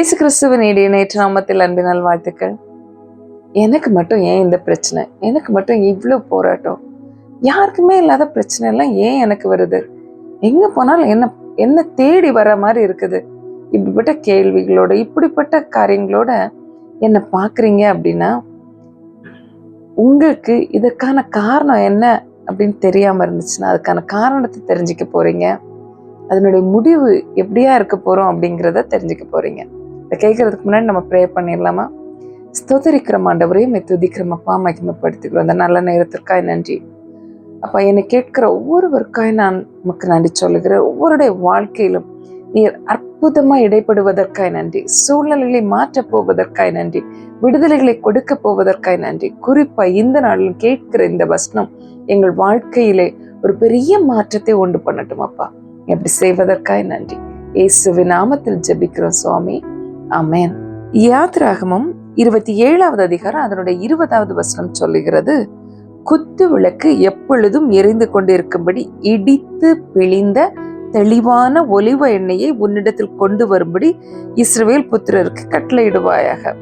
இயேசு கிறிஸ்துவின் நேற்று நாமத்தில் அன்பினால் வாழ்த்துக்கள். எனக்கு மட்டும் ஏன் இந்த பிரச்சனை, எனக்கு மட்டும் இவ்வளோ போராட்டம், யாருக்குமே இல்லாத பிரச்சனை எல்லாம் ஏன் எனக்கு வருது, எங்க போனாலும் என்ன என்ன தேடி வர மாதிரி இருக்குது, இப்படிப்பட்ட கேள்விகளோட இப்படிப்பட்ட காரியங்களோட என்ன பாக்குறீங்க அப்படின்னா, உங்களுக்கு இதற்கான காரணம் என்ன அப்படின்னு தெரியாம இருந்துச்சுன்னா அதுக்கான காரணத்தை தெரிஞ்சுக்க போறீங்க. அதனுடைய முடிவு எப்படியா இருக்க போறோம் அப்படிங்கிறத தெரிஞ்சுக்க போறீங்க. இதை கேட்கறதுக்கு முன்னாடி நம்ம ப்ரே பண்ணிடலாமா? ஸ்தோத்திரிக்கிறோம் ஆண்டவரே, துதிக்கிறோம் அப்பா, மகிமைப்படுத்திக்கிறோம் அந்த நல்ல நேரத்திற்காய் நன்றி அப்பா. என்னை கேட்கிற ஒவ்வொருவருக்காய் நான் நமக்கு நன்றி சொல்லுகிறேன். ஒவ்வொருடைய வாழ்க்கையிலும் நீர் அற்புதமா இடைப்படுவதற்காய் நன்றி, சூழ்நிலைகளை மாற்ற போவதற்காய் நன்றி, விடுதலைகளை கொடுக்க போவதற்காய் நன்றி. குறிப்பா இந்த நாளிலும் கேட்கிற இந்த வசனம் எங்கள் வாழ்க்கையிலே ஒரு பெரிய மாற்றத்தை உண்டு பண்ணட்டும் அப்பா. எப்படி செய்வதற்காய் நன்றி. இயேசுவின் நாமத்தில் ஜெபிக்கிறோம் சுவாமி, ஆமென். யாத்திராகமம் 27வது அதிகாரம் அதனுடைய 20வது வசனம் சொல்லுகிறது, குத்து விளக்கு எப்பொழுதும் எரிந்து கொண்டிருக்கும்படி இடித்து பிழிந்த தெளிவான ஒலிவ எண்ணெயை உன்னிடத்தில் கொண்டு வரும்படி இஸ்ரவேல் புத்திரருக்கு கட்டளையிடுவாயாக.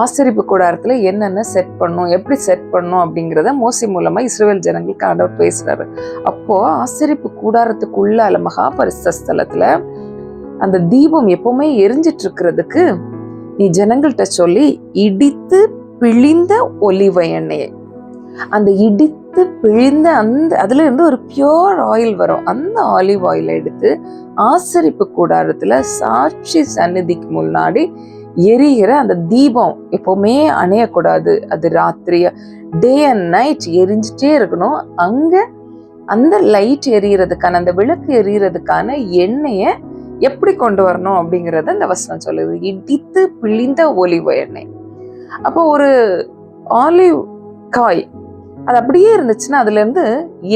ஆசரிப்பு கூடாரத்துல என்னென்ன செட் பண்ணும், எப்படி செட் பண்ணும் அப்படிங்கிறத மோசே மூலமா இஸ்ரவேல் ஜனங்களுக்கு ஆண்டவர் பேசுறாரு. அப்போ ஆசரிப்பு கூடாரத்துக்குள்ளால மகா பரிசுத்த ஸ்தலத்துல அந்த தீபம் எப்பவுமே எரிஞ்சிட்டு இருக்கிறதுக்கு நீ ஜனங்கள்கிட்ட சொல்லி இடித்து பிழிந்த ஒலிவ எண்ணெயை, அந்த இடித்து பிழிந்த அதுல இருந்து ஒரு பியோர் ஆயில் வரும், அந்த ஆலிவ் ஆயிலை எடுத்து ஆசரிப்பு கூடாரத்துல சாட்சி சந்நிதிக்கு முன்னாடி எரிகிற அந்த தீபம் எப்பவுமே அணையக்கூடாது. அது ராத்திரிய டே அண்ட் நைட் எரிஞ்சிட்டே இருக்கணும். அங்க அந்த லைட் எரியறதுக்கான, அந்த விளக்கு எரியறதுக்கான எண்ணெய எப்படி கொண்டு வரணும் அப்படிங்கறத இந்த வசனம் சொல்லுது, இடித்து பிழிந்த ஒலிவ எண்ணெய். அப்போ ஒரு ஆலிவ் காய் அது அப்படியே இருந்துச்சுன்னா அதுல இருந்து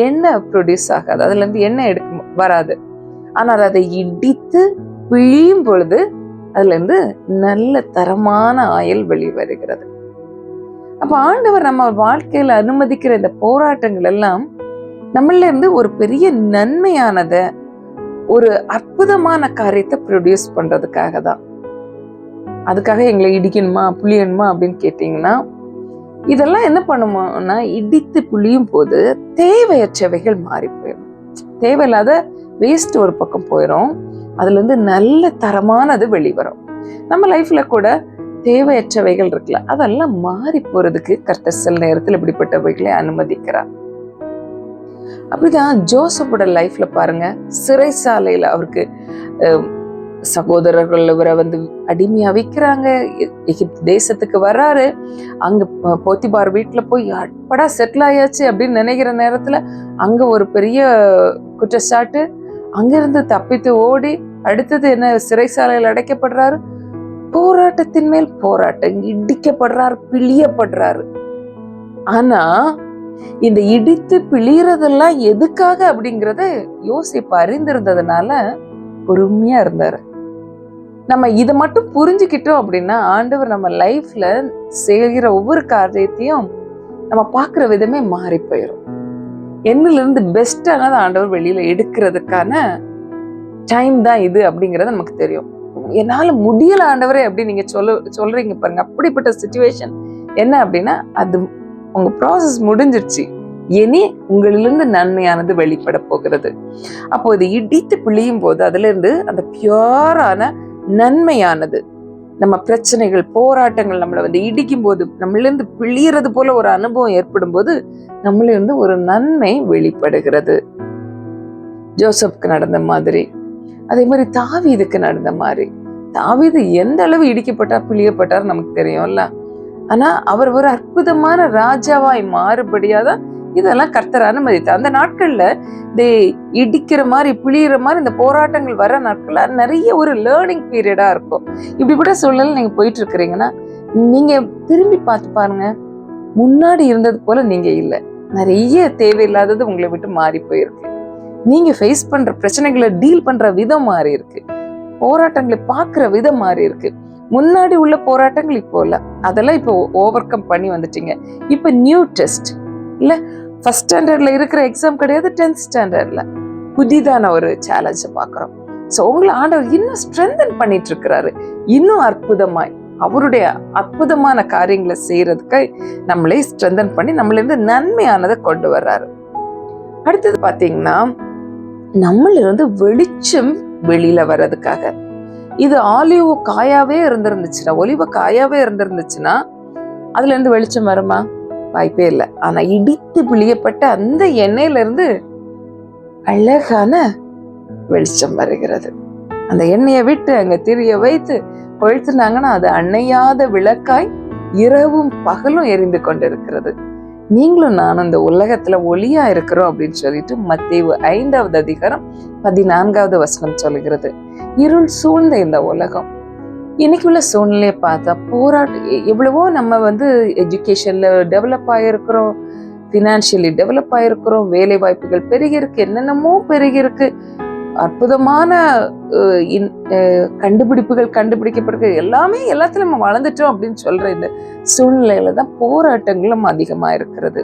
எண்ணெய் ப்ரொடியூஸ் ஆகாது, அதுல இருந்து எண்ணெய் எடுக்க வராது. ஆனால் அதை இடித்து பிழியும் பொழுது அதுல இருந்து நல்ல தரமான ஆயில் வெளிவருகிறது. அப்ப ஆண்டவர் நம்ம வாழ்க்கையில அனுமதிக்கிற இந்த போராட்டங்கள் எல்லாம் நம்மள இருந்து ஒரு பெரிய நன்மையானத, ஒரு அற்புதமான காரியத்தை ப்ரொடியூஸ் பண்றதுக்காக தான். அதுக்காக எங்களை இடிக்கணுமா புளியணுமா அப்படின்னு கேட்டீங்கன்னா, இதெல்லாம் என்ன பண்ணுமோன்னா, இடித்து புளியும் போது தேவையற்றவைகள் மாறி போயிடும், தேவையில்லாத வேஸ்ட் ஒரு பக்கம் போயிடும், அதுல இருந்து நல்ல தரமானது வெளிவரும். நம்ம லைஃப்ல கூட தேவையற்றவைகள் இருக்குல்ல, அதெல்லாம் மாறி போறதுக்கு கர்த்தர் சில நேரத்தில் இப்படிப்பட்டவைகளை அனுமதிக்கிறார். அப்படிதான் ஜோசப்போட லைஃப்ல பாருங்க, சிறைசாலையில அவருக்கு சகோதரர்கள் இவரை அடிமையா வைக்கிறாங்க, எகிப்து தேசத்துக்கு வர்றாரு. அங்க போத்திபார் வீட்டுல போய் அட்படா செட்டில் ஆயாச்சு அப்படின்னு நினைக்கிற நேரத்துல அங்க ஒரு பெரிய குற்றச்சாட்டு, அங்கிருந்து தப்பித்து ஓடி அடுத்தது என்ன, சிறைசாலையில் அடைக்கப்படுறாரு. போராட்டத்தின் மேல் போராட்டம், இடிக்கப்படுறாரு, பிழியப்படுறாரு. ஆனா இந்த இடித்து பிழியறதெல்லாம் எதுக்காக அப்படிங்கறத யோசிப்பு அறிந்திருந்ததுனால பொறுமையா இருந்தாரு. நம்ம இதை மட்டும் புரிஞ்சுக்கிட்டோம் அப்படின்னா ஆண்டவர் நம்ம லைஃப்ல செய்கிற ஒவ்வொரு காரியத்தையும் நம்ம பாக்குற விதமே மாறி போயிடும். என்னில இருந்து பெஸ்டானது ஆண்டவர் வெளியில எடுக்கிறதுக்கான டைம் தான் இது அப்படிங்கறது நமக்கு தெரியும். என்னால முடியல ஆண்டவரே அப்படின்னு நீங்க சொல்றீங்க பாருங்க, அப்படிப்பட்ட சிச்சுவேஷன் என்ன அப்படின்னா அது உங்க ப்ராசஸ் முடிஞ்சிருச்சு, இனி உங்களிலிருந்து நன்மையானது வெளிப்பட போகிறது. அப்போ இது இடித்து பிழியும் போது அதுல இருந்து அந்த பியூரான நன்மையானது, நம்ம பிரச்சனைகள் போராட்டங்கள் நம்மளை இடிக்கும் போது நம்மள இருந்து பிழியறது போல ஒரு அனுபவம் ஏற்படும் போது நம்மள இருந்து ஒரு நன்மை வெளிப்படுகிறது. ஜோசப்க்கு நடந்த மாதிரி, அதே மாதிரி தாவீதுக்கு நடந்த மாதிரி. தாவீது எந்த அளவு இடிக்கப்பட்டார் பிழியப்பட்டார் நமக்கு தெரியும்ல. ஆனா அவர் ஒரு அற்புதமான ராஜாவாய் மாறுபடியாதான் இதெல்லாம் கர்த்தர் அனுமதித்தார். அந்த நாட்கள்ல இந்த இடிக்கிற மாதிரி பிழியிற மாதிரி இந்த போராட்டங்கள் வர நாட்கள்ல நிறைய ஒரு லேர்னிங் பீரியடா இருக்கும். இப்படிப்பட்ட சூழல் நீங்க போயிட்டு இருக்கிறீங்கன்னா நீங்க திரும்பி பார்த்து பாருங்க, முன்னாடி இருந்தது போல நீங்க இல்லை, நிறைய தேவையில்லாதது உங்களை விட்டு மாறி போயிருக்கு. நீங்க ஃபேஸ் பண்ற பிரச்சனைகளை டீல் பண்ற விதம் மாறி இருக்கு, போராட்டங்களை பார்க்கிற விதம் மாறி இருக்கு. முன்னாடி உள்ள போராட்டங்கள் இப்போ இல்ல, அதெல்லாம் இப்போ ஓவர் கம் பண்ணி வந்துட்டீங்க. இப்ப நியூ டெஸ்ட் இல்ல, ஃபர்ஸ்ட் ஸ்டாண்டர்ட்ல இருக்கிற எக்ஸாம் கிடையாது, 10th ஸ்டாண்டர்ட்ல புதிதான ஒரு சேலஞ்சை பாக்குறோம். சோ உங்களை ஆண்டவர் இன்னும் ஸ்ட்ரென்தன் பண்ணிட்டு இருக்கிறாரு. இன்னும் அற்புதமாய் அவருடைய அற்புதமான காரியங்களை செய்யறதுக்கு நம்மளே ஸ்ட்ரென்தன் பண்ணி நம்மள இருந்து நன்மையானதை கொண்டு வர்றாரு. அடுத்தது பாத்தீங்கன்னா, நம்மள இருந்து வெளிச்சம் வெளியில வர்றதுக்காக. இது ஆலிவ் காயாவே இருந்திருந்துச்சுன்னா, ஒலிவ காயாவே இருந்திருந்துச்சுன்னா அதுல இருந்து வெளிச்சம் வருமா? வாய்ப்பே இல்லை. ஆனா இடித்து பிழியப்பட்ட அந்த எண்ணெயில இருந்து அழகான வெளிச்சம் வருகிறது. அந்த எண்ணெயை விட்டு அங்க திரிய வைத்து கொளுத்துனாங்கன்னா அது அணையாத விளக்காய் இரவும் பகலும் எரிந்து கொண்டிருக்கிறது. நீங்களும் நானும் இந்த உலகத்துல ஒளியா இருக்கிறோம் அப்படின்னு சொல்லிட்டு மத்தேயு 5வது அதிகாரம் 14வது வசனம் சொல்லுகிறது. இருள் சூழ்ந்த இந்த உலகம், இன்னைக்கு உள்ள சூழ்நிலையை பார்த்தா எவ்வளவோ நம்ம எஜுகேஷன்ல டெவலப் ஆகிருக்கிறோம், பினான்சியலி டெவலப் ஆகிருக்கிறோம், வேலை வாய்ப்புகள் பெருகி இருக்கு, என்னென்னமோ பெருகி இருக்கு, அற்புதமான கண்டுபிடிப்புகள் கண்டுபிடிக்கப்படுது, எல்லாத்துலயும் நம்ம வளர்ந்துட்டோம் அப்படின்னு சொல்ற இந்த சூழ்நிலையில தான் போராட்டங்களும் அதிகமா இருக்கிறது.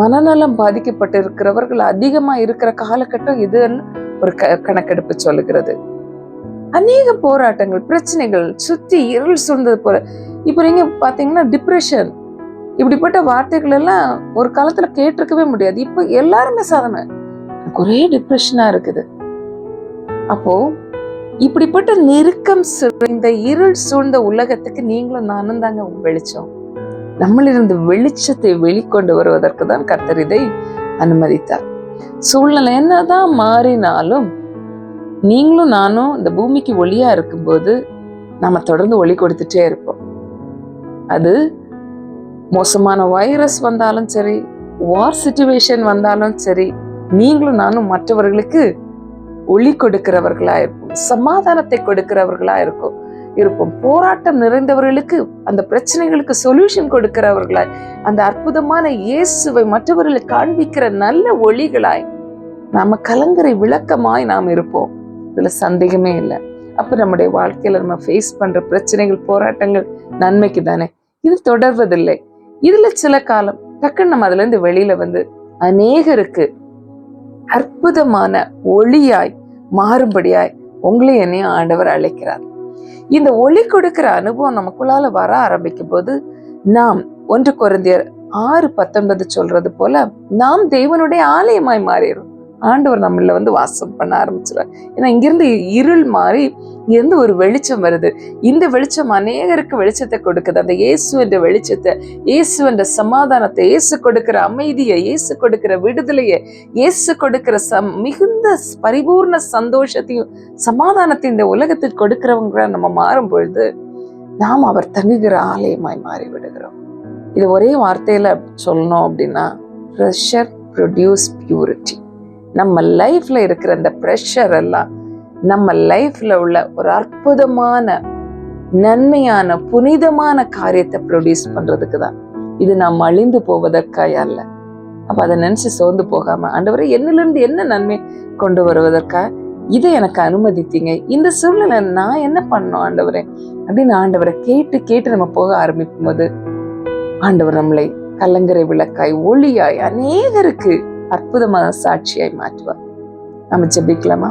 மனநலம் பாதிக்கப்பட்டு இருக்கிறவர்கள் அதிகமா இருக்கிற காலகட்டம் இதுன்னு ஒரு கணக்கெடுப்பு சொல்லுகிறது. அநேக போராட்டங்கள், பிரச்சனைகள் சுத்தி இருள் சூழ்ந்தது போல. இப்ப நீங்க பாத்தீங்கன்னா டிப்ரெஷன், இப்படிப்பட்ட வார்த்தைகள் எல்லாம் ஒரு காலத்துல கேட்டிருக்கவே முடியாது. இப்ப எல்லாருமே சாதனை, ஒரே டிப்ரெஷனா இருக்குது. அப்போ இப்படிப்பட்ட நெருக்கம் இந்த இருள் சூழ்ந்த உலகத்துக்கு நீங்களும் நானும் தாங்க வெளிச்சம். நம்மளிருந்து வெளிச்சத்தை வெளிக்கொண்டு வருவதற்கு தான் கர்த்தர் இதை அனுமதித்தார். சூழ்நிலை என்னதான் மாறினாலும் நீங்களும் நானும் இந்த பூமிக்கு ஒளியா இருக்கும்போது நாம தொடர்ந்து ஒளி கொடுத்துட்டே இருப்போம். அது மோசமான வைரஸ் வந்தாலும் சரி, வார் சிச்சுவேஷன் வந்தாலும் சரி, நீங்களும் நானும் மற்றவர்களுக்கு ஒளி கொடுக்கிறவர்களா இருப்போம், சமாதானத்தை கொடுக்கிறவர்களா இருப்போம். போராட்டம் நிறைந்தவர்களுக்கு அந்த பிரச்சனைகளுக்கு சொல்யூஷன் கொடுக்கிறவர்களாய், அந்த அற்புதமான இயேசுவை மற்றவர்களுக்கு காண்பிக்கிற நல்ல ஒளிகளாய், நாம கலங்கரை விளக்கமாய் நாம் இருப்போம். இதுல சந்தேகமே இல்லை. அப்ப நம்முடைய வாழ்க்கையில நம்ம ஃபேஸ் பண்ற பிரச்சனைகள், போராட்டங்கள் நன்மைக்கு தானே. இது தொடர்வதில்லை. இதுல சில காலம் டக்குன்னு நம்ம அதுல இருந்து வெளியில அநேகருக்கு அற்புதமான ஒளியாய் மாறும்படியாய் உங்களை என்னையும் ஆண்டவர் அழைக்கிறார். இந்த ஒளி கொடுக்கிற அனுபவம் நமக்குள்ளால வர ஆரம்பிக்கும் போது நாம் 1 கொரிந்தியர் 6:19 சொல்றது போல நாம் தேவனுடைய ஆலயமாய் மாறிடும். ஆண்டவர் நம்மள வாசம் பண்ண ஆரம்பிச்சிருவார். ஏன்னா இங்கிருந்து இருள் மாறி இங்கிருந்து ஒரு வெளிச்சம் வருது. இந்த வெளிச்சம் அநேகருக்கு வெளிச்சத்தை கொடுக்குது. அந்த இயேசு என்ற வெளிச்சத்தை, இயேசு என்ற சமாதானத்தை, இயேசு கொடுக்கிற அமைதியை, இயேசு கொடுக்கிற விடுதலையை, இயேசு கொடுக்கிற மிகுந்த பரிபூர்ண சந்தோஷத்தையும் சமாதானத்தையும் இந்த உலகத்தில் கொடுக்கிறவங்க நம்ம மாறும் பொழுது நாம் அவர் தங்குகிற ஆலயமாய் மாறி விடுகிறோம். இது ஒரே வார்த்தையில சொல்லணும் அப்படின்னா, ப்ரெஷர் ப்ரொடியூஸ் பியூரிட்டி. நம்ம லைஃப்ல இருக்கிற அந்த ப்ரெஷர் எல்லாம் நம்ம லைஃப்ல உள்ள ஒரு அற்புதமான நன்மையான புனிதமான காரியத்தை ப்ரொடியூஸ் பண்றதுக்கு தான். இது நாம் அழிந்து போவதற்காக அல்ல. அப்ப அதை நினைச்சு சோர்ந்து போகாம, ஆண்டவரே என்னிலிருந்து என்ன நன்மை கொண்டு வருவதற்காக இதை எனக்கு அனுமதித்தீங்க, இந்த சூழ்நிலை நான் என்ன பண்ணணும் ஆண்டவரே அப்படின்னு ஆண்டவரை கேட்டு நம்ம போக ஆரம்பிக்கும் போது ஆண்டவர் நம்மளை கலங்கரை விளக்காய், ஒளியாய், அநேகருக்கு அற்புதமான சாட்சியாய் மாற்றுவார். நம்ம ஜெபிக்கலாமா?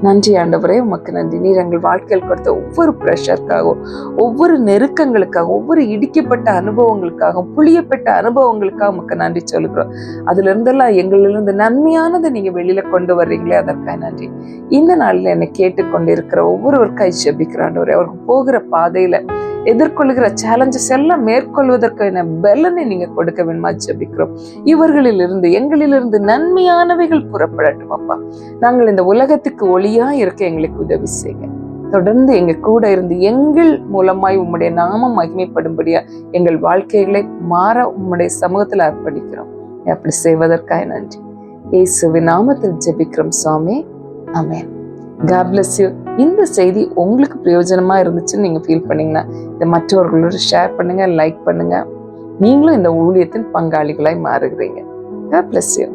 நன்றி ஆண்டவரே, உமக்கு நன்றி. நீர் எங்கள் வாழ்க்கையில் கொடுத்த ஒவ்வொரு பிரஷருக்காகவும், ஒவ்வொரு நெருக்கங்களுக்காகவும், ஒவ்வொரு இடிக்கப்பட்ட அனுபவங்களுக்காகவும், புளியப்பட்ட அனுபவங்களுக்காக உமக்கு நன்றி சொல்லுகிறோம். அதுல இருந்தெல்லாம் எங்களிலிருந்து நன்மையானதை நீங்க வெளியில கொண்டு வர்றீங்களே, அதற்காக நன்றி. இந்த நாளில் என்னை கேட்டுக்கொண்டு இருக்கிற ஒவ்வொருவருக்காய் ஜெபிக்கிறேன் ஆண்டவரே. அவருக்கு போகிற பாதையில எதிர்கொள்கிற சேலஞ்சஸ் எல்லாம் மேற்கொள்வதற்கான பலனை நீங்க கொடுக்க வேணுமா ஜெபிக்கிறோம். இவர்களிலிருந்து, எங்களிலிருந்து நன்மையானவைகள் புறப்படட்டும் அப்பா. நாங்கள் இந்த உலகத்துக்கு ஒளியா இருக்க எங்களுக்கு உதவி செய்யுங்க. தொடர்ந்து எங்க கூட இருந்து எங்கள் மூலமாய் உம்முடைய நாமம் மகிமைப்படும்படியா எங்கள் வாழ்க்கைகளை மாற உம்முடைய சமூகத்தில் அர்ப்பணிக்கிறோம். அப்படி செய்வதற்காக நன்றி. இயேசுவின் நாமத்தில் ஜெபிக்கிறோம் சுவாமி, ஆமென். God bless you. இந்த செய்தி உங்களுக்கு பிரயோஜனமா இருந்துச்சுன்னு நீங்க ஃபீல் பண்ணீங்கன்னா இதை மற்றவர்களோட ஷேர் பண்ணுங்க, லைக் பண்ணுங்க. நீங்களும் இந்த ஊழியத்தின் பங்காளிகளாய் மாறுகிறீங்க. God bless you.